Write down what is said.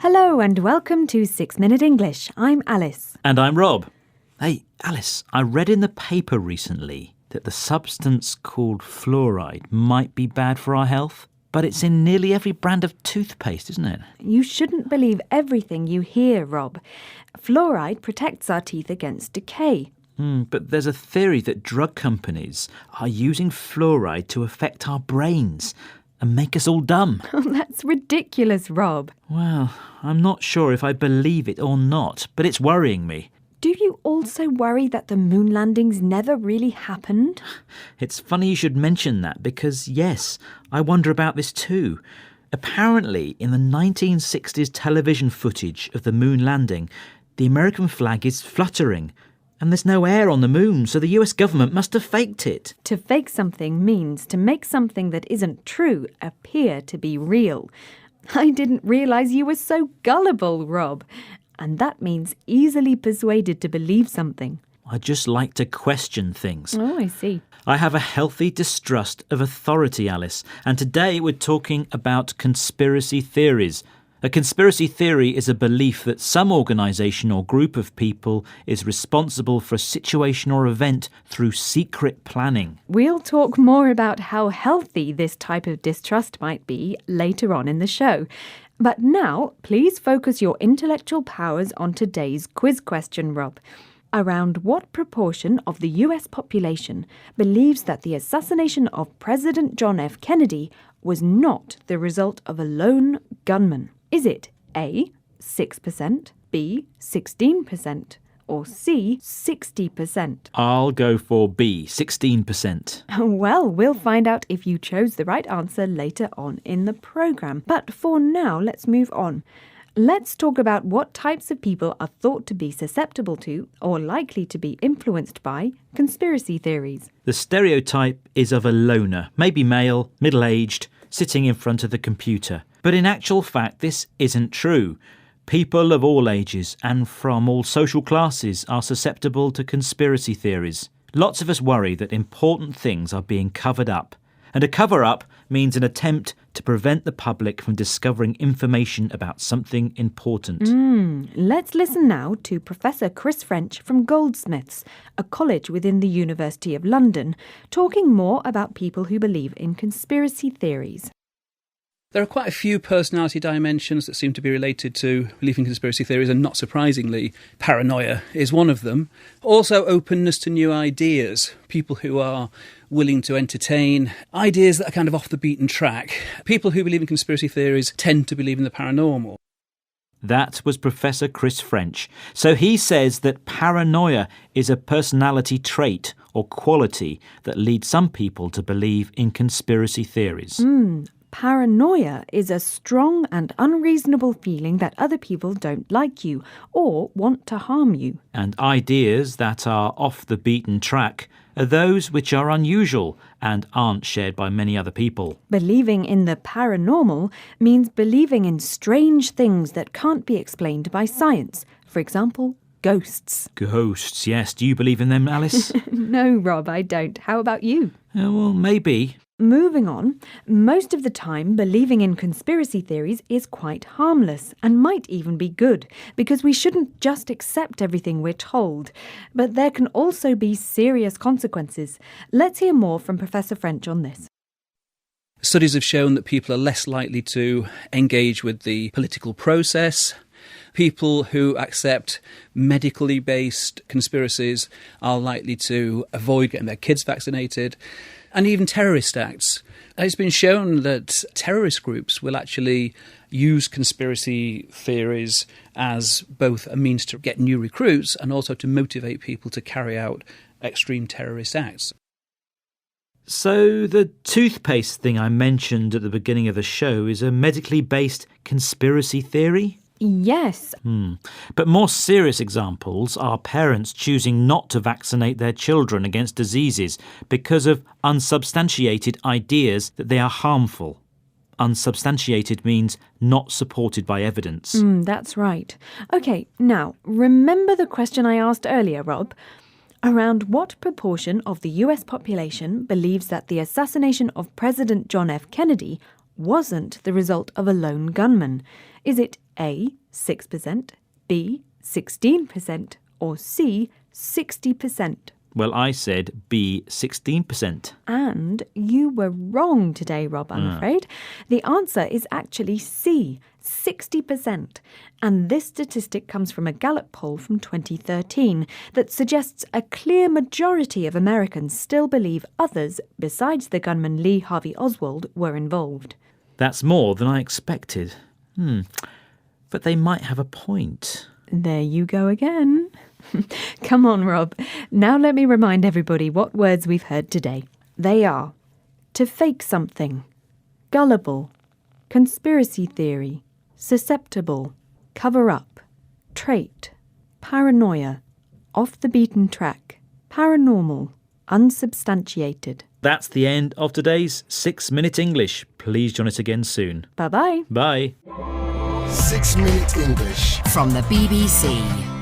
Hello and welcome to 6 Minute English. I'm Alice. And I'm Rob. Hey, Alice, I read in the paper recently that the substance called fluoride might be bad for our health, but it's in nearly every brand of toothpaste, isn't it? You shouldn't believe everything you hear, Rob. Fluoride protects our teeth against decay. But there's a theory that drug companies are using fluoride to affect our brains and make us all dumb. That's ridiculous, Rob. Well, I'm not sure if I believe it or not, but it's worrying me. Do you also worry that the moon landings never really happened? It's funny you should mention that because, yes, I wonder about this too. Apparently, in the 1960s television footage of the moon landing, the American flag is fluttering. And there's no air on the moon, so the US government must have faked it. To fake something means to make something that isn't true appear to be real. I didn't realise you were so gullible, Rob. And that means easily persuaded to believe something. I just like to question things. Oh, I see. I have a healthy distrust of authority, Alice. And today we're talking about conspiracy theories. A conspiracy theory is a belief that some organisation or group of people is responsible for a situation or event through secret planning. We'll talk more about how healthy this type of distrust might be later on in the show. But now, please focus your intellectual powers on today's quiz question, Rob. Around what proportion of the US population believes that the assassination of President John F. Kennedy was not the result of a lone gunman? Is it A, 6%, B, 16%, or C, 60%? I'll go for B, 16%. Well, we'll find out if you chose the right answer later on in the programme. But for now, let's move on. Let's talk about what types of people are thought to be susceptible to or likely to be influenced by conspiracy theories. The stereotype is of a loner, maybe male, middle-aged, sitting in front of the computer. But in actual fact, this isn't true. People of all ages and from all social classes are susceptible to conspiracy theories. Lots of us worry that important things are being covered up. And a cover-up means an attempt to prevent the public from discovering information about something important. Let's listen now to Professor Chris French from Goldsmiths, a college within the University of London, talking more about people who believe in conspiracy theories. There are quite a few personality dimensions that seem to be related to belief in conspiracy theories, and not surprisingly, paranoia is one of them. Also, openness to new ideas, people who are willing to entertain ideas that are kind of off the beaten track. People who believe in conspiracy theories tend to believe in the paranormal. That was Professor Chris French. So he says that paranoia is a personality trait or quality that leads some people to believe in conspiracy theories. Paranoia is a strong and unreasonable feeling that other people don't like you or want to harm you. And ideas that are off the beaten track are those which are unusual and aren't shared by many other people. Believing in the paranormal means believing in strange things that can't be explained by science. For example, ghosts. Ghosts, yes. Do you believe in them, Alice? No, Rob, I don't. How about you? Well, maybe. Moving on, most of the time believing in conspiracy theories is quite harmless and might even be good because we shouldn't just accept everything we're told. But there can also be serious consequences. Let's hear more from Professor French on this. Studies have shown that people are less likely to engage with the political process. People who accept medically based conspiracies are likely to avoid getting their kids vaccinated. And even terrorist acts. It's been shown that terrorist groups will actually use conspiracy theories as both a means to get new recruits and also to motivate people to carry out extreme terrorist acts. So the toothpaste thing I mentioned at the beginning of the show is a medically based conspiracy theory? Yes. But more serious examples are parents choosing not to vaccinate their children against diseases because of unsubstantiated ideas that they are harmful. Unsubstantiated means not supported by evidence. That's right. OK, now, remember the question I asked earlier, Rob? Around what proportion of the US population believes that the assassination of President John F. Kennedy wasn't the result of a lone gunman? Is it A, 6%, B, 16%, or C, 60%? Well, I said B, 16%. And you were wrong today, Rob, I'm afraid. The answer is actually C, 60%. And this statistic comes from a Gallup poll from 2013 that suggests a clear majority of Americans still believe others, besides the gunman Lee Harvey Oswald, were involved. That's more than I expected. But they might have a point. There you go again. Come on, Rob. Now let me remind everybody what words we've heard today. They are to fake something, gullible, conspiracy theory, susceptible, cover up, trait, paranoia, off the beaten track, paranormal, unsubstantiated. That's the end of today's 6-Minute English. Please join us again soon. Bye-bye. Bye. 6 Minute English from the BBC.